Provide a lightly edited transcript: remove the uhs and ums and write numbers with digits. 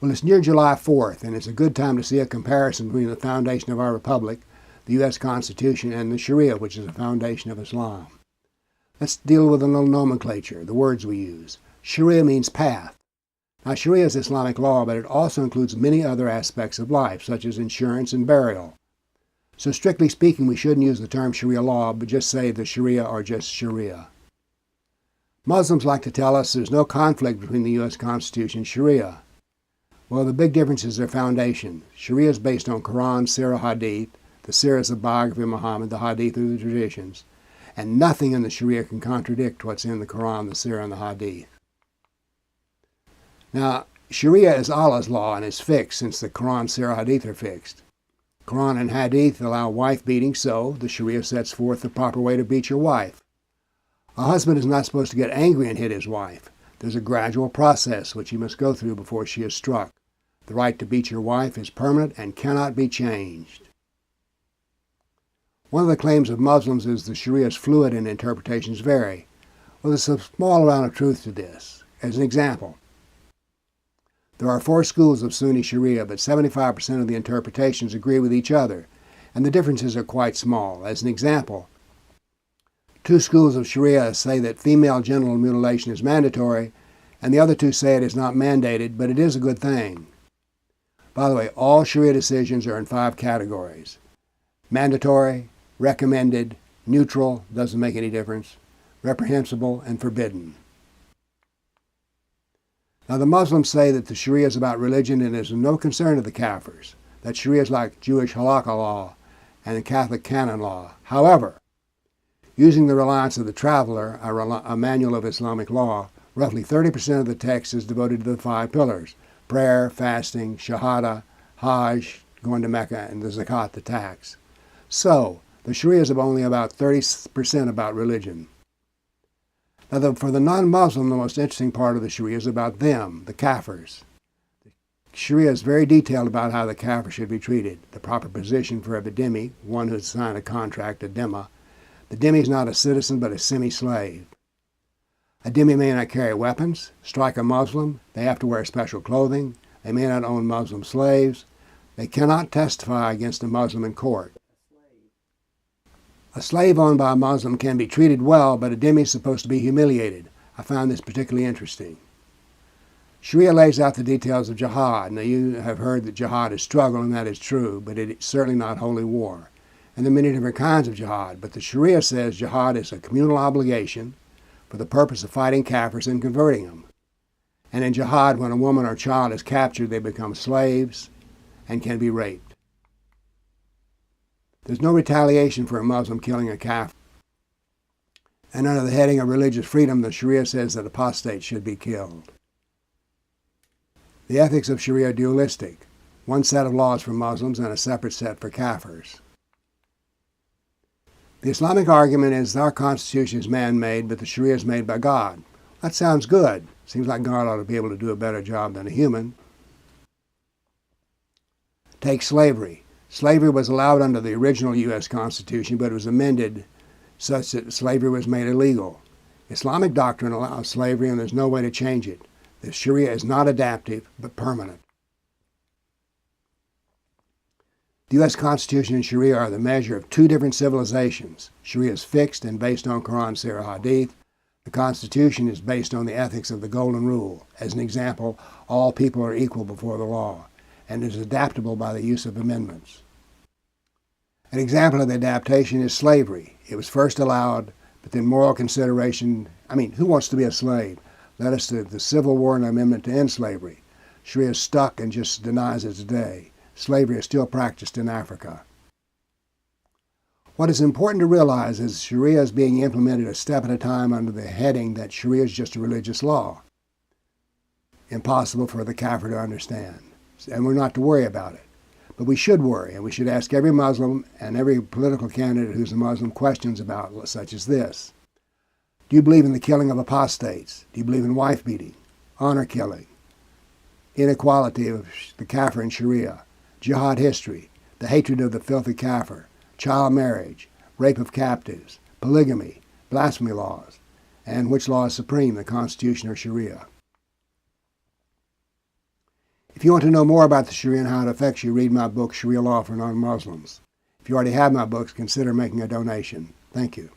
Well, it's near July 4th, and it's a good time to see a comparison between the foundation of our republic, the U.S. Constitution, and the Sharia, which is the foundation of Islam. Let's deal with a little nomenclature, the words we use. Sharia means path. Now, Sharia is Islamic law, but it also includes many other aspects of life, such as insurance and burial. So strictly speaking, we shouldn't use the term Sharia law, but just say the Sharia or just Sharia. Muslims like to tell us there's no conflict between the U.S. Constitution and Sharia. Well, the big difference is their foundation. Sharia is based on Quran, Sirah, Hadith. The Sirah is the biography of Muhammad, the Hadith are the traditions. And nothing in the Sharia can contradict what's in the Quran, the Sirah, and the Hadith. Now, Sharia is Allah's law and is fixed since the Quran, Sirah, Hadith are fixed. Quran and Hadith allow wife beating, so the Sharia sets forth the proper way to beat your wife. A husband is not supposed to get angry and hit his wife. There's a gradual process which he must go through before she is struck. The right to beat your wife is permanent and cannot be changed. One of the claims of Muslims is the Sharia is fluid and interpretations vary. Well, there's a small amount of truth to this. As an example, there are 4 schools of Sunni Sharia, but 75% of the interpretations agree with each other, and the differences are quite small. As an example, 2 schools of Sharia say that female genital mutilation is mandatory, and the other 2 say it is not mandated, but it is a good thing. By the way, all Sharia decisions are in 5 categories: mandatory, recommended, neutral, doesn't make any difference, reprehensible, and forbidden. Now, the Muslims say that the Sharia is about religion and is of no concern to the Kafirs, that Sharia is like Jewish halakha law and the Catholic canon law. However, using the reliance of the Traveler, a manual of Islamic law, roughly 30% of the text is devoted to the 5 pillars: prayer, fasting, shahada, hajj, going to Mecca, and the zakat, the tax. So, the Sharia is only about 30% about religion. Now, for the non-Muslim, the most interesting part of the Sharia is about them, the Kafirs. The Sharia is very detailed about how the Kafir should be treated, the proper position for a dhimmi, one who has signed a contract, a dhimma. The dhimmi is not a citizen, but a semi-slave. A dhimmi may not carry weapons, strike a Muslim, they have to wear special clothing, they may not own Muslim slaves, they cannot testify against a Muslim in court. A slave owned by a Muslim can be treated well, but a dhimmi is supposed to be humiliated. I found this particularly interesting. Sharia lays out the details of jihad. Now, you have heard that jihad is struggle, and that is true, but it is certainly not holy war. And there are many different kinds of jihad, but the Sharia says jihad is a communal obligation for the purpose of fighting Kafirs and converting them. And in jihad, when a woman or child is captured, they become slaves and can be raped. There's no retaliation for a Muslim killing a Kafir. And under the heading of religious freedom, the Sharia says that apostates should be killed. The ethics of Sharia are dualistic: one set of laws for Muslims and a separate set for Kafirs. The Islamic argument is our Constitution is man-made, but the Sharia is made by God. That sounds good. Seems like God ought to be able to do a better job than a human. Take slavery. Slavery was allowed under the original U.S. Constitution, but it was amended such that slavery was made illegal. Islamic doctrine allows slavery, and there's no way to change it. The Sharia is not adaptive, but permanent. The U.S. Constitution and Sharia are the measure of 2 different civilizations. Sharia is fixed and based on Quran, Sirah, Hadith. The Constitution is based on the ethics of the Golden Rule. As an example, all people are equal before the law, and is adaptable by the use of amendments. An example of the adaptation is slavery. It was first allowed, but then moral consideration, who wants to be a slave? Led us to the Civil War and an amendment to end slavery. Sharia is stuck and just denies it today. Slavery is still practiced in Africa. What is important to realize is Sharia is being implemented a step at a time under the heading that Sharia is just a religious law. Impossible for the Kafir to understand. And we're not to worry about it. But we should worry, and we should ask every Muslim and every political candidate who's a Muslim questions about such as this. Do you believe in the killing of apostates? Do you believe in wife beating, honor killing, inequality of the Kafir and Sharia, jihad history, the hatred of the filthy Kafir, child marriage, rape of captives, polygamy, blasphemy laws, and which law is supreme, the Constitution or Sharia? If you want to know more about the Sharia and how it affects you, read my book, Sharia Law for Non-Muslims. If you already have my books, consider making a donation. Thank you.